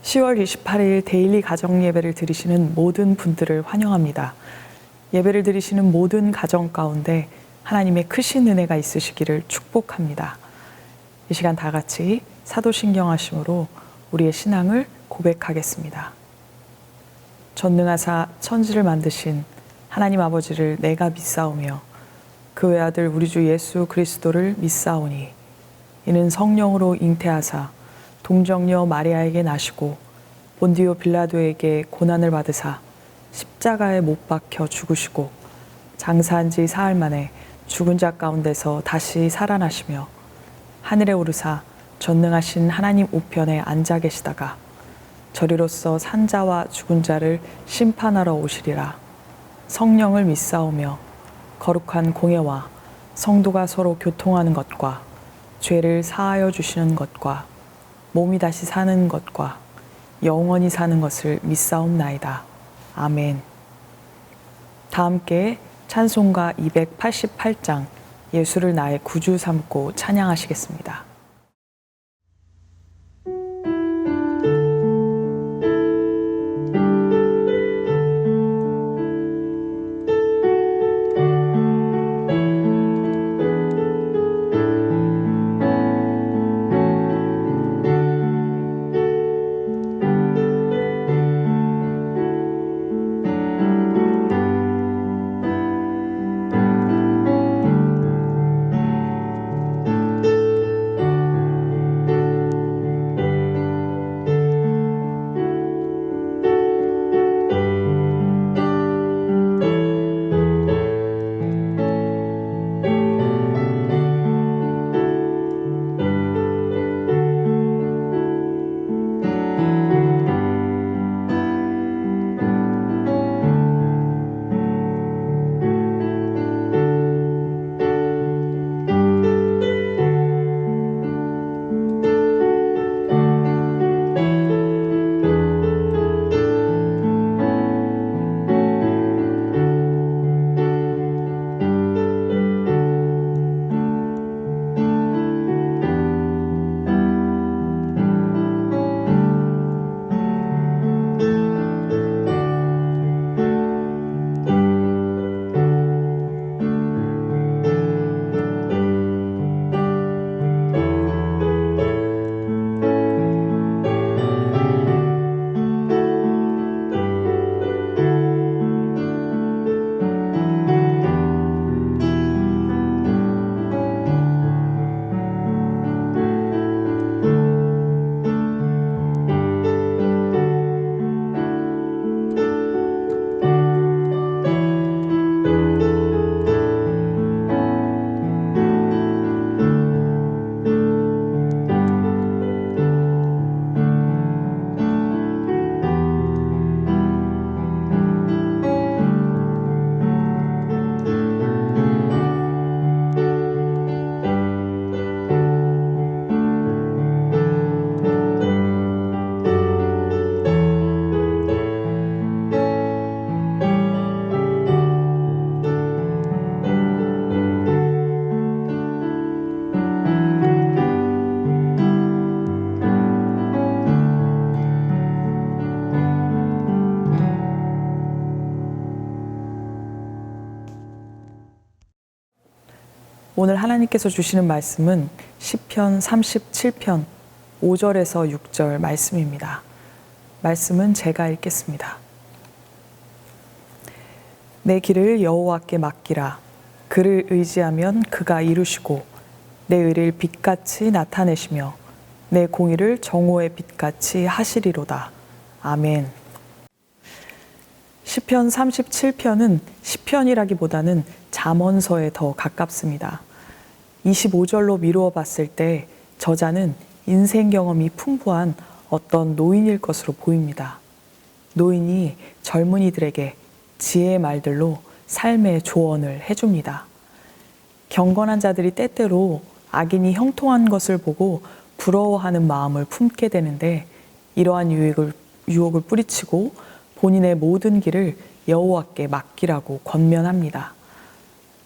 10월 28일 데일리 가정 예배를 드리시는 모든 분들을 환영합니다. 예배를 드리시는 모든 가정 가운데 하나님의 크신 은혜가 있으시기를 축복합니다. 이 시간 다 같이 사도신경하심으로 우리의 신앙을 고백하겠습니다. 전능하사 천지를 만드신 하나님 아버지를 내가 믿사오며 그 외아들 우리 주 예수 그리스도를 믿사오니 이는 성령으로 잉태하사 동정녀 마리아에게 나시고 본디오 빌라도에게 고난을 받으사 십자가에 못 박혀 죽으시고 장사한 지 사흘 만에 죽은 자 가운데서 다시 살아나시며 하늘에 오르사 전능하신 하나님 우편에 앉아 계시다가 저리로서 산 자와 죽은 자를 심판하러 오시리라. 성령을 믿사오며 거룩한 공예와 성도가 서로 교통하는 것과 죄를 사하여 주시는 것과 몸이 다시 사는 것과 영원히 사는 것을 믿사옵나이다. 아멘. 다 함께 찬송가 288장 예수를 나의 구주 삼고 찬양하시겠습니다. 오늘 하나님께서 주시는 말씀은 시편 37편 5절에서 6절 말씀입니다. 말씀은 제가 읽겠습니다. 내 길을 여호와께 맡기라. 그를 의지하면 그가 이루시고 내 의를 빛같이 나타내시며 내 공의를 정오의 빛같이 하시리로다. 아멘. 시편 37편은 시편이라기보다는 잠언서에 더 가깝습니다. 25절로 미루어 봤을 때 저자는 인생 경험이 풍부한 어떤 노인일 것으로 보입니다. 노인이 젊은이들에게 지혜의 말들로 삶의 조언을 해줍니다. 경건한 자들이 때때로 악인이 형통한 것을 보고 부러워하는 마음을 품게 되는데 이러한 유혹을 뿌리치고 본인의 모든 길을 여호와께 맡기라고 권면합니다.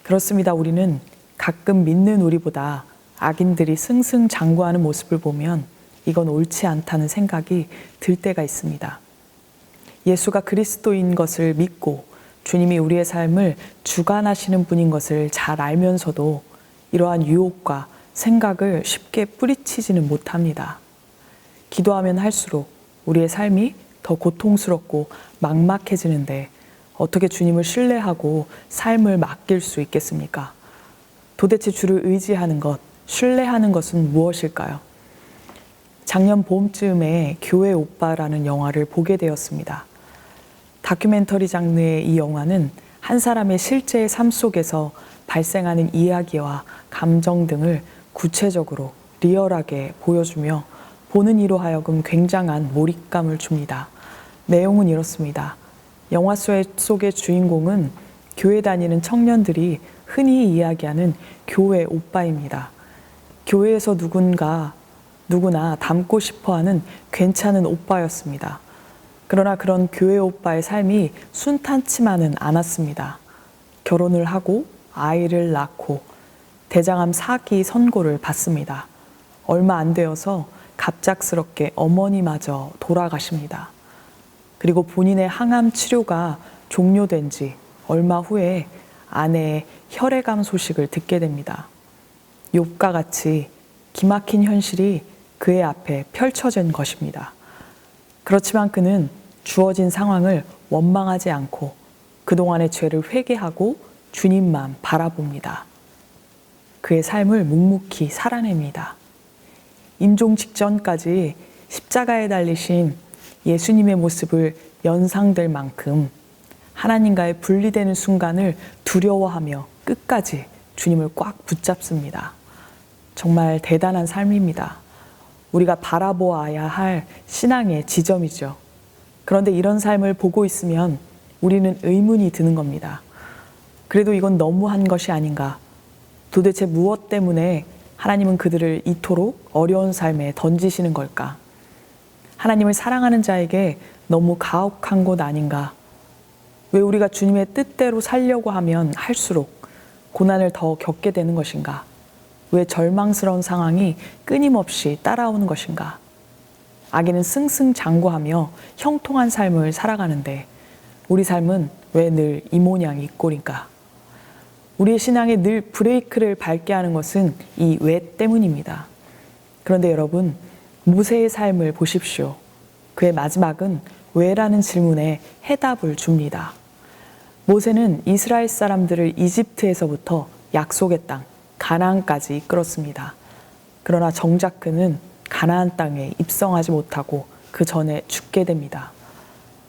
그렇습니다. 우리는 가끔 믿는 우리보다 악인들이 승승장구하는 모습을 보면 이건 옳지 않다는 생각이 들 때가 있습니다. 예수가 그리스도인 것을 믿고 주님이 우리의 삶을 주관하시는 분인 것을 잘 알면서도 이러한 유혹과 생각을 쉽게 뿌리치지는 못합니다. 기도하면 할수록 우리의 삶이 더 고통스럽고 막막해지는데 어떻게 주님을 신뢰하고 삶을 맡길 수 있겠습니까? 도대체 주를 의지하는 것, 신뢰하는 것은 무엇일까요? 작년 봄쯤에 교회 오빠라는 영화를 보게 되었습니다. 다큐멘터리 장르의 이 영화는 한 사람의 실제 삶 속에서 발생하는 이야기와 감정 등을 구체적으로 리얼하게 보여주며 보는 이로 하여금 굉장한 몰입감을 줍니다. 내용은 이렇습니다. 영화 속의 주인공은 교회 다니는 청년들이 흔히 이야기하는 교회 오빠입니다. 교회에서 누구나 닮고 싶어하는 괜찮은 오빠였습니다. 그러나 그런 교회 오빠의 삶이 순탄치만은 않았습니다. 결혼을 하고 아이를 낳고 대장암 4기 선고를 받습니다. 얼마 안 되어서 갑작스럽게 어머니마저 돌아가십니다. 그리고 본인의 항암 치료가 종료된 지 얼마 후에 아내의 혈액암 소식을 듣게 됩니다. 욥과 같이 기막힌 현실이 그의 앞에 펼쳐진 것입니다. 그렇지만 그는 주어진 상황을 원망하지 않고 그동안의 죄를 회개하고 주님만 바라봅니다. 그의 삶을 묵묵히 살아냅니다. 임종 직전까지 십자가에 달리신 예수님의 모습을 연상될 만큼 하나님과의 분리되는 순간을 두려워하며 끝까지 주님을 꽉 붙잡습니다. 정말 대단한 삶입니다. 우리가 바라보아야 할 신앙의 지점이죠. 그런데 이런 삶을 보고 있으면 우리는 의문이 드는 겁니다. 그래도 이건 너무한 것이 아닌가? 도대체 무엇 때문에 하나님은 그들을 이토록 어려운 삶에 던지시는 걸까? 하나님을 사랑하는 자에게 너무 가혹한 것 아닌가? 왜 우리가 주님의 뜻대로 살려고 하면 할수록 고난을 더 겪게 되는 것인가? 왜 절망스러운 상황이 끊임없이 따라오는 것인가? 악인은 승승장구하며 형통한 삶을 살아가는데 우리 삶은 왜 늘 이 모양 이 꼴인가? 우리의 신앙에 늘 브레이크를 밟게 하는 것은 이 왜 때문입니다. 그런데 여러분, 모세의 삶을 보십시오. 그의 마지막은 왜라는 질문에 해답을 줍니다. 모세는 이스라엘 사람들을 이집트에서부터 약속의 땅, 가나안까지 이끌었습니다. 그러나 정작 그는 가나안 땅에 입성하지 못하고 그 전에 죽게 됩니다.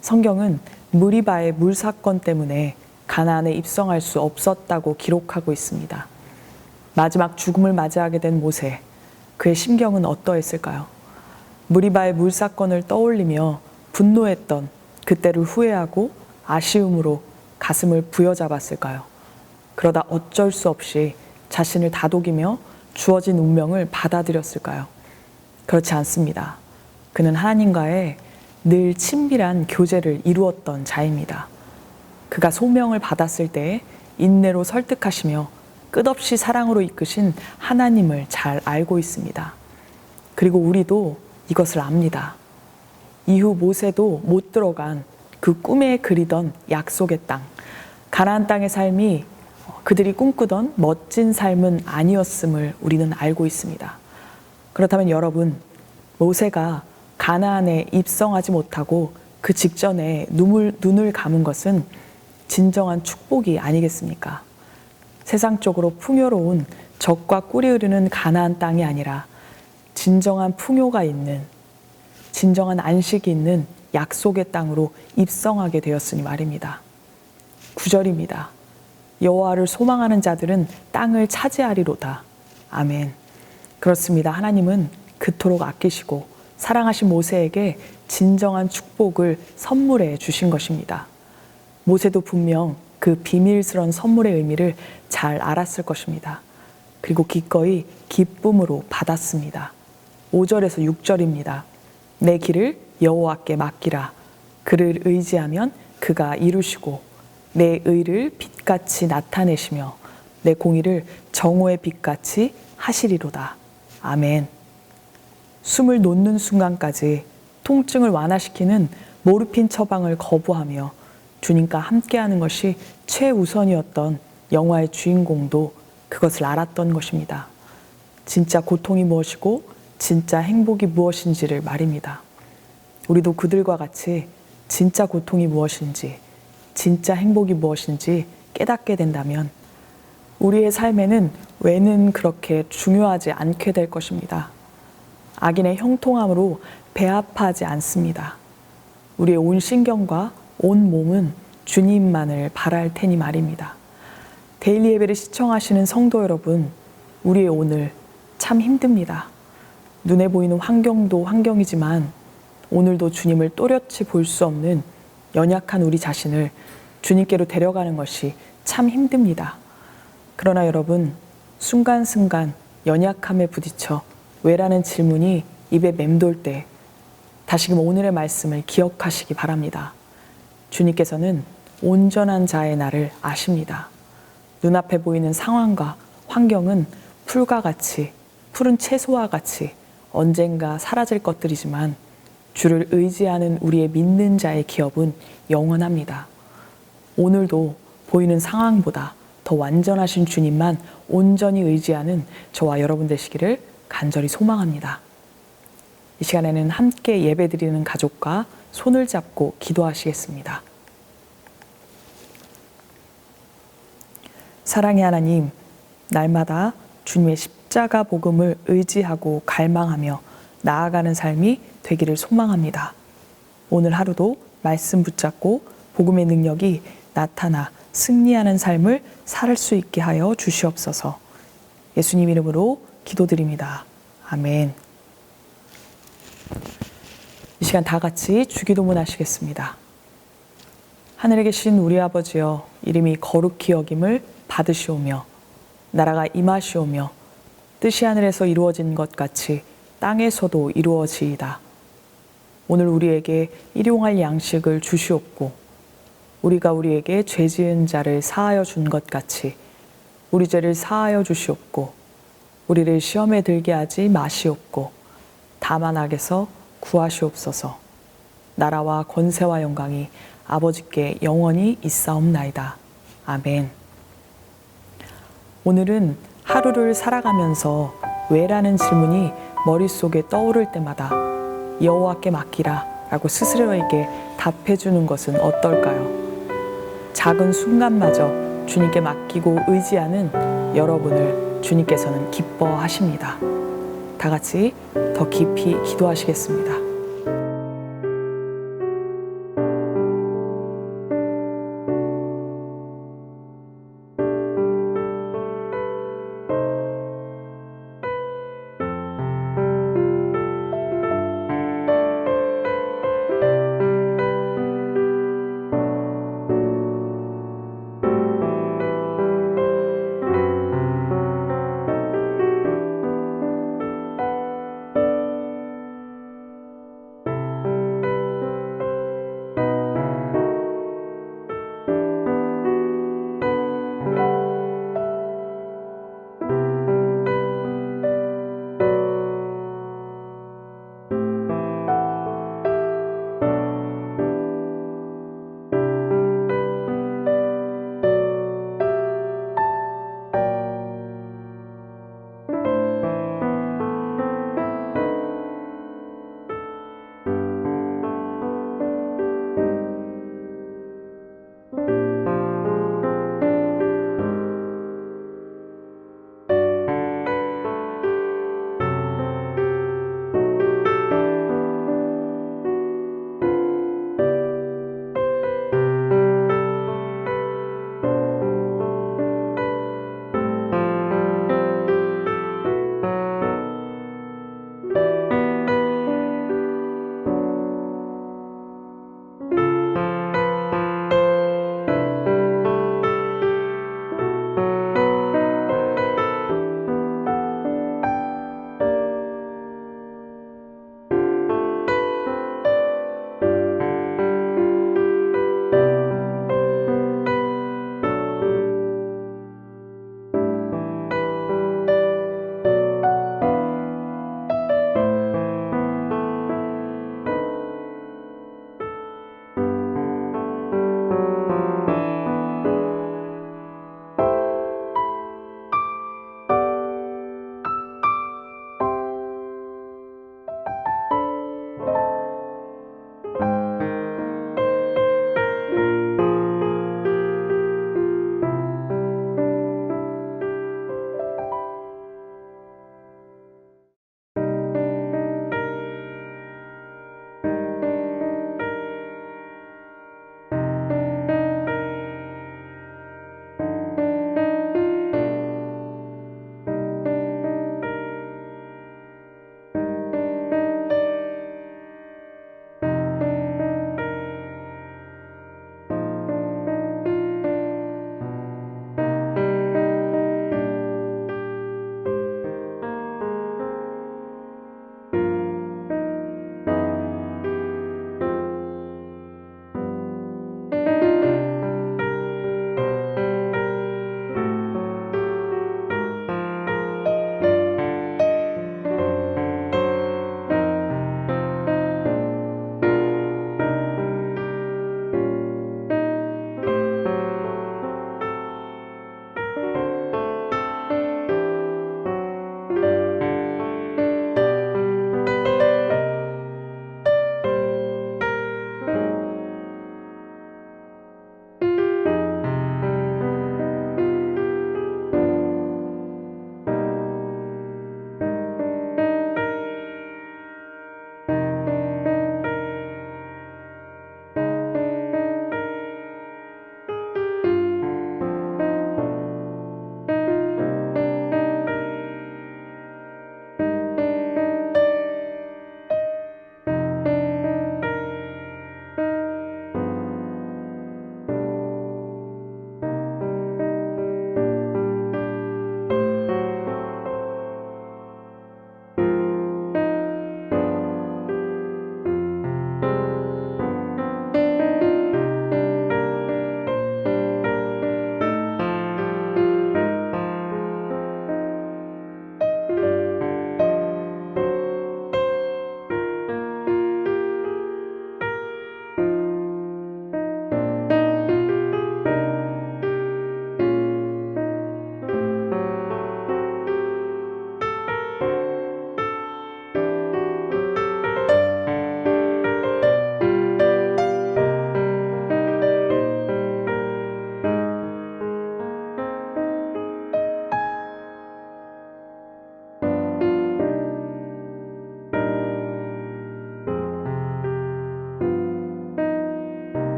성경은 무리바의 물 사건 때문에 가나안에 입성할 수 없었다고 기록하고 있습니다. 마지막 죽음을 맞이하게 된 모세, 그의 심경은 어떠했을까요? 무리바의 물 사건을 떠올리며 분노했던 그때를 후회하고 아쉬움으로 가슴을 부여잡았을까요? 그러다 어쩔 수 없이 자신을 다독이며 주어진 운명을 받아들였을까요? 그렇지 않습니다. 그는 하나님과의 늘 친밀한 교제를 이루었던 자입니다. 그가 소명을 받았을 때 인내로 설득하시며 끝없이 사랑으로 이끄신 하나님을 잘 알고 있습니다. 그리고 우리도 이것을 압니다. 이후 모세도 못 들어간 그 꿈에 그리던 약속의 땅, 가나안 땅의 삶이 그들이 꿈꾸던 멋진 삶은 아니었음을 우리는 알고 있습니다. 그렇다면 여러분, 모세가 가나안에 입성하지 못하고 그 직전에 눈을 감은 것은 진정한 축복이 아니겠습니까? 세상적으로 풍요로운 젖과 꿀이 흐르는 가나안 땅이 아니라 진정한 풍요가 있는, 진정한 안식이 있는 약속의 땅으로 입성하게 되었으니 말입니다. 9절입니다. 여호와를 소망하는 자들은 땅을 차지하리로다. 아멘. 그렇습니다. 하나님은 그토록 아끼시고 사랑하신 모세에게 진정한 축복을 선물해 주신 것입니다. 모세도 분명 그 비밀스러운 선물의 의미를 잘 알았을 것입니다. 그리고 기꺼이 기쁨으로 받았습니다. 5절에서 6절입니다. 내 길을 여호와께 맡기라. 그를 의지하면 그가 이루시고 내 의를 빛같이 나타내시며 내 공의를 정오의 빛같이 하시리로다. 아멘. 숨을 놓는 순간까지 통증을 완화시키는 모르핀 처방을 거부하며 주님과 함께하는 것이 최우선이었던 영화의 주인공도 그것을 알았던 것입니다. 진짜 고통이 무엇이고 진짜 행복이 무엇인지를 말입니다. 우리도 그들과 같이 진짜 고통이 무엇인지, 진짜 행복이 무엇인지 깨닫게 된다면 우리의 삶에는 왜는 그렇게 중요하지 않게 될 것입니다. 악인의 형통함으로 배아파하지 않습니다. 우리의 온 신경과 온 몸은 주님만을 바랄 테니 말입니다. 데일리 예배를 시청하시는 성도 여러분, 우리의 오늘 참 힘듭니다. 눈에 보이는 환경도 환경이지만 오늘도 주님을 또렷이 볼 수 없는 연약한 우리 자신을 주님께로 데려가는 것이 참 힘듭니다. 그러나 여러분, 순간순간 연약함에 부딪혀 왜라는 질문이 입에 맴돌 때 다시금 오늘의 말씀을 기억하시기 바랍니다. 주님께서는 온전한 자의 나를 아십니다. 눈앞에 보이는 상황과 환경은 풀과 같이, 푸른 채소와 같이 언젠가 사라질 것들이지만 주를 의지하는 우리의 믿는 자의 기업은 영원합니다. 오늘도 보이는 상황보다 더 완전하신 주님만 온전히 의지하는 저와 여러분 되시기를 간절히 소망합니다. 이 시간에는 함께 예배드리는 가족과 손을 잡고 기도하시겠습니다. 사랑의 하나님, 날마다 주님의 십자가 복음을 의지하고 갈망하며 나아가는 삶이 되기를 소망합니다. 오늘 하루도 말씀 붙잡고 복음의 능력이 나타나 승리하는 삶을 살 수 있게 하여 주시옵소서. 예수님 이름으로 기도드립니다. 아멘. 이 시간 다 같이 주기도문 하시겠습니다. 하늘에 계신 우리 아버지여, 이름이 거룩히 여김을 받으시오며 나라가 임하시오며 뜻이 하늘에서 이루어진 것 같이 땅에서도 이루어지이다. 오늘 우리에게 일용할 양식을 주시옵고 우리가 우리에게 죄 지은 자를 사하여 준 것 같이 우리 죄를 사하여 주시옵고 우리를 시험에 들게 하지 마시옵고 다만 악에서 구하시옵소서. 나라와 권세와 영광이 아버지께 영원히 있사옵나이다. 아멘. 오늘은 하루를 살아가면서 왜라는 질문이 머릿속에 떠오를 때마다 여호와께 맡기라 라고 스스로에게 답해주는 것은 어떨까요? 작은 순간마저 주님께 맡기고 의지하는 여러분을 주님께서는 기뻐하십니다. 다 같이 더 깊이 기도하시겠습니다.